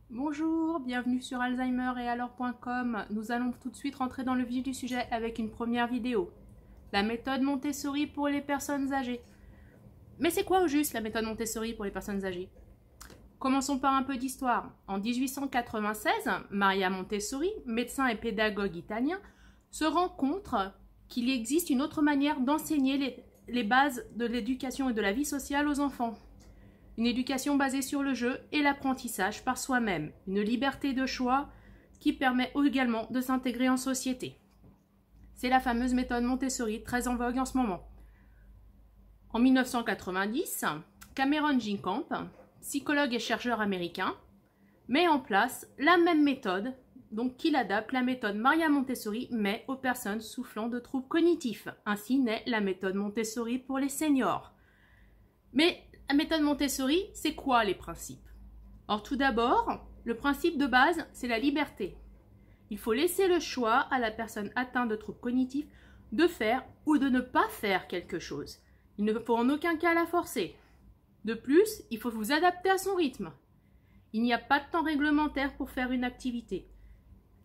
Bonjour, bienvenue sur Alzheimer et alors.com. Nous allons tout de suite rentrer dans le vif du sujet avec une première vidéo. La méthode Montessori pour les personnes âgées. Mais c'est quoi au juste la méthode Montessori pour les personnes âgées? Commençons par un peu d'histoire. En 1896, Maria Montessori, médecin et pédagogue italien, se rend compte qu'il existe une autre manière d'enseigner les bases de l'éducation et de la vie sociale aux enfants. Une éducation basée sur le jeu et l'apprentissage par soi-même. Une liberté de choix qui permet également de s'intégrer en société. C'est la fameuse méthode Montessori, très en vogue en ce moment. En 1990, Cameron Ginkamp, psychologue et chercheur américain, met en place la même méthode, donc qu'il adapte la méthode Maria Montessori, mais aux personnes souffrant de troubles cognitifs. Ainsi naît la méthode Montessori pour les seniors. Mais la méthode Montessori, c'est quoi les principes? Or, tout d'abord, le principe de base, c'est la liberté. Il faut laisser le choix à la personne atteinte de troubles cognitifs de faire ou de ne pas faire quelque chose. Il ne faut en aucun cas la forcer. De plus, il faut vous adapter à son rythme. Il n'y a pas de temps réglementaire pour faire une activité.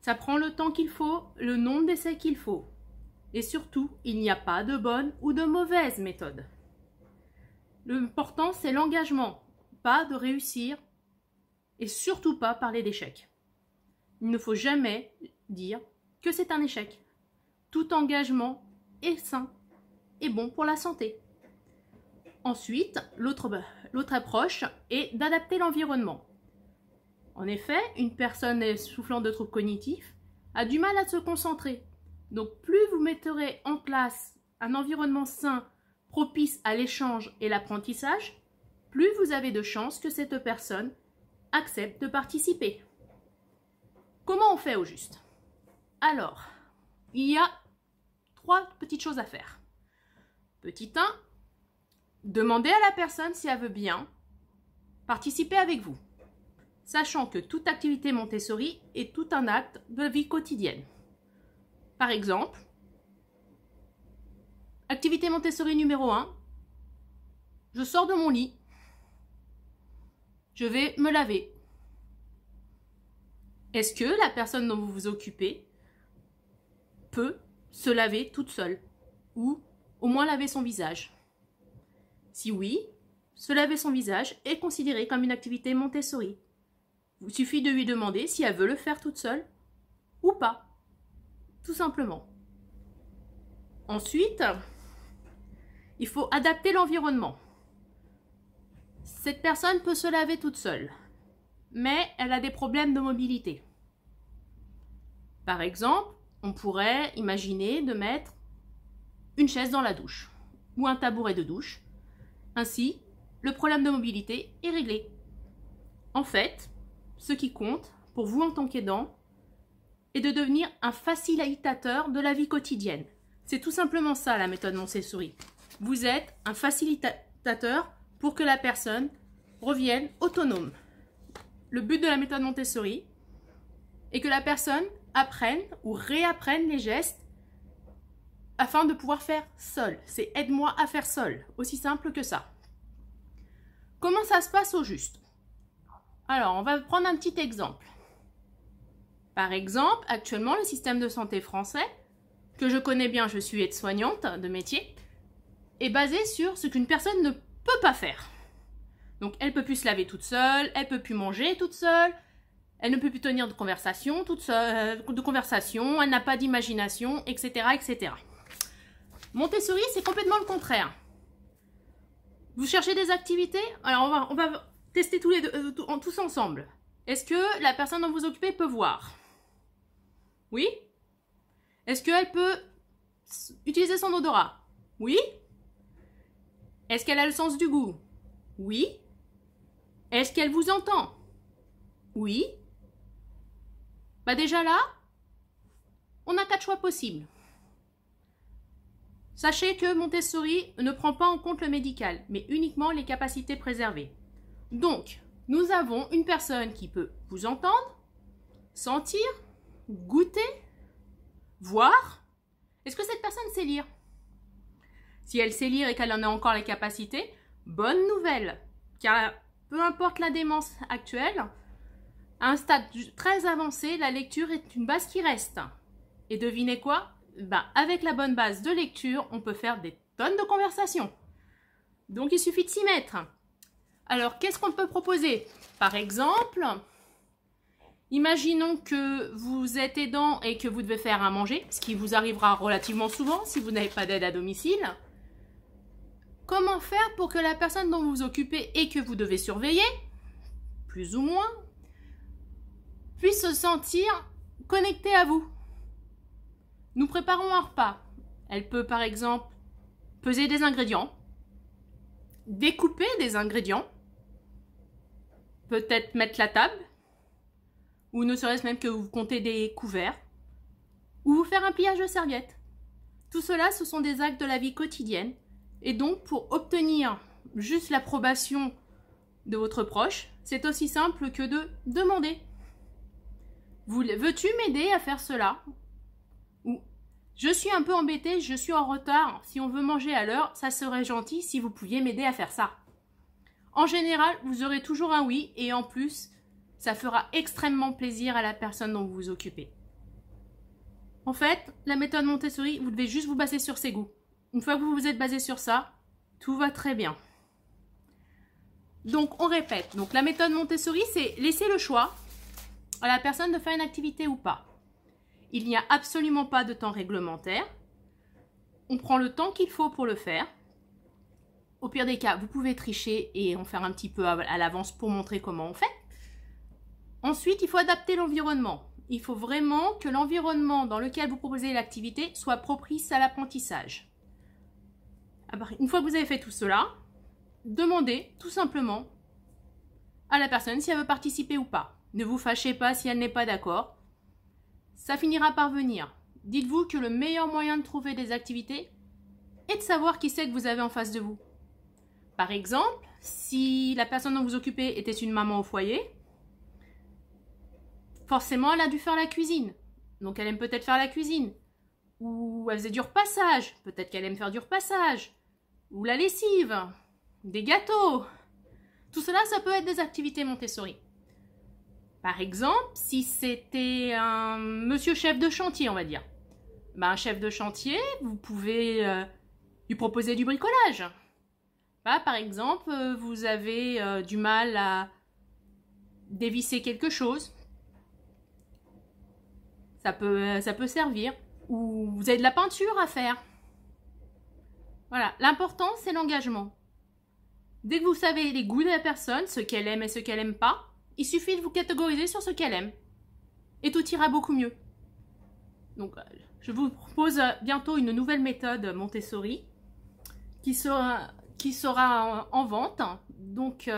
Ça prend le temps qu'il faut, le nombre d'essais qu'il faut. Et surtout, il n'y a pas de bonne ou de mauvaise méthode. L'important, c'est l'engagement, pas de réussir et surtout pas parler d'échec. Il ne faut jamais dire que c'est un échec. Tout engagement est sain et bon pour la santé. Ensuite, l'autre approche est d'adapter l'environnement. En effet, une personne souffrant de troubles cognitifs a du mal à se concentrer. Donc, plus vous mettrez en place un environnement sain, propice à l'échange et l'apprentissage, plus vous avez de chances que cette personne accepte de participer. Comment on fait au juste? Alors, il y a 3 petites choses à faire. Petit 1, demandez à la personne si elle veut bien participer avec vous, sachant que toute activité Montessori est tout un acte de vie quotidienne. Par exemple, activité Montessori numéro 1, je sors de mon lit, je vais me laver. Est-ce que la personne dont vous vous occupez peut se laver toute seule ou au moins laver son visage? Si oui, se laver son visage est considéré comme une activité Montessori. Il suffit de lui demander si elle veut le faire toute seule ou pas, tout simplement. Ensuite, il faut adapter l'environnement. Cette personne peut se laver toute seule, mais elle a des problèmes de mobilité. Par exemple, on pourrait imaginer de mettre une chaise dans la douche ou un tabouret de douche. Ainsi, le problème de mobilité est réglé. En fait, ce qui compte pour vous en tant qu'aidant est de devenir un facilitateur de la vie quotidienne. C'est tout simplement ça la méthode Montessori. Vous êtes un facilitateur pour que la personne revienne autonome. Le but de la méthode Montessori est que la personne apprenne ou réapprenne les gestes afin de pouvoir faire seule. C'est aide-moi à faire seule, aussi simple que ça. Comment ça se passe au juste? Alors, on va prendre un petit exemple. Par exemple, actuellement, le système de santé français, que je connais bien, je suis aide-soignante de métier, est basé sur ce qu'une personne ne peut pas faire. Donc, elle ne peut plus se laver toute seule, elle ne peut plus manger toute seule, elle ne peut plus tenir de conversation toute seule, elle n'a pas d'imagination, etc., etc. Montessori, c'est complètement le contraire. Vous cherchez des activités? Alors, on va tester tous ensemble. Est-ce que la personne dont vous occupez peut voir? Oui? Est-ce qu'elle peut utiliser son odorat? Oui? Est-ce qu'elle a le sens du goût? Oui? Est-ce qu'elle vous entend? Oui? Bah déjà là, on a 4 choix possibles. Sachez que Montessori ne prend pas en compte le médical, mais uniquement les capacités préservées. Donc, nous avons une personne qui peut vous entendre, sentir, goûter, voir. Est-ce que cette personne sait lire? Si elle sait lire et qu'elle en a encore les capacités, bonne nouvelle, car peu importe la démence actuelle, À un stade très avancé, la lecture est une base qui reste. Et devinez quoi? Avec la bonne base de lecture, on peut faire des tonnes de conversations. Donc, il suffit de s'y mettre. Alors, qu'est-ce qu'on peut proposer? Par exemple, imaginons que vous êtes aidant et que vous devez faire à manger, ce qui vous arrivera relativement souvent si vous n'avez pas d'aide à domicile. Comment faire pour que la personne dont vous vous occupez et que vous devez surveiller, plus ou moins, puisse se sentir connectée à vous? Nous préparons un repas. Elle peut par exemple peser des ingrédients, découper des ingrédients, peut-être mettre la table, ou ne serait-ce même que vous comptez des couverts, ou vous faire un pliage de serviettes. Tout cela, ce sont des actes de la vie quotidienne. Et donc, pour obtenir juste l'approbation de votre proche, c'est aussi simple que de demander. Veux-tu m'aider à faire cela? Ou je suis un peu embêtée, je suis en retard. Si on veut manger à l'heure, ça serait gentil si vous pouviez m'aider à faire ça. En général, vous aurez toujours un oui et en plus, ça fera extrêmement plaisir à la personne dont vous vous occupez. En fait, la méthode Montessori, vous devez juste vous baser sur ses goûts. Une fois que vous vous êtes basé sur ça, tout va très bien. Donc, on répète. Donc, la méthode Montessori, c'est laisser le choix à la personne de faire une activité ou pas. Il n'y a absolument pas de temps réglementaire. On prend le temps qu'il faut pour le faire. Au pire des cas, vous pouvez tricher et en faire un petit peu à l'avance pour montrer comment on fait. Ensuite, il faut adapter l'environnement. Il faut vraiment que l'environnement dans lequel vous proposez l'activité soit propice à l'apprentissage. Une fois que vous avez fait tout cela, demandez tout simplement à la personne si elle veut participer ou pas. Ne vous fâchez pas si elle n'est pas d'accord. Ça finira par venir. Dites-vous que le meilleur moyen de trouver des activités est de savoir qui c'est que vous avez en face de vous. Par exemple, si la personne dont vous vous occupez était une maman au foyer, forcément elle a dû faire la cuisine. Donc elle aime peut-être faire la cuisine. Ou elle faisait du repassage. Peut-être qu'elle aime faire du repassage. Ou la lessive. Des gâteaux. Tout cela, ça peut être des activités Montessori. Par exemple, si c'était un monsieur chef de chantier, on va dire. Un chef de chantier, vous pouvez lui proposer du bricolage. Par exemple, vous avez du mal à dévisser quelque chose. Ça peut servir. Ou vous avez de la peinture à faire. Voilà, l'important, c'est l'engagement. Dès que vous savez les goûts de la personne, ce qu'elle aime et ce qu'elle n'aime pas, il suffit de vous catégoriser sur ce qu'elle aime. Et tout ira beaucoup mieux. Donc, je vous propose bientôt une nouvelle méthode Montessori qui sera en vente. Donc,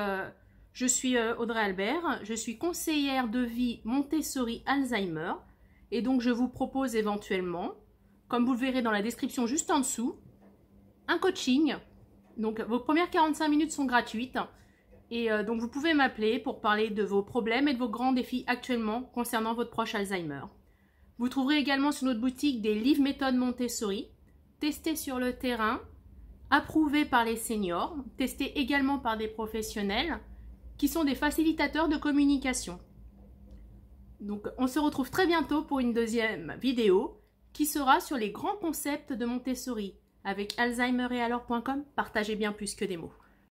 je suis Audrey Albert, je suis conseillère de vie Montessori Alzheimer. Et donc, je vous propose éventuellement, comme vous le verrez dans la description juste en dessous, un coaching. Donc, vos premières 45 minutes sont gratuites. Et donc, vous pouvez m'appeler pour parler de vos problèmes et de vos grands défis actuellement concernant votre proche Alzheimer. Vous trouverez également sur notre boutique des livres méthode Montessori, testés sur le terrain, approuvés par les seniors, testés également par des professionnels, qui sont des facilitateurs de communication. Donc, on se retrouve très bientôt pour une deuxième vidéo qui sera sur les grands concepts de Montessori. Avec Alzheimer et alors.com, partagez bien plus que des mots.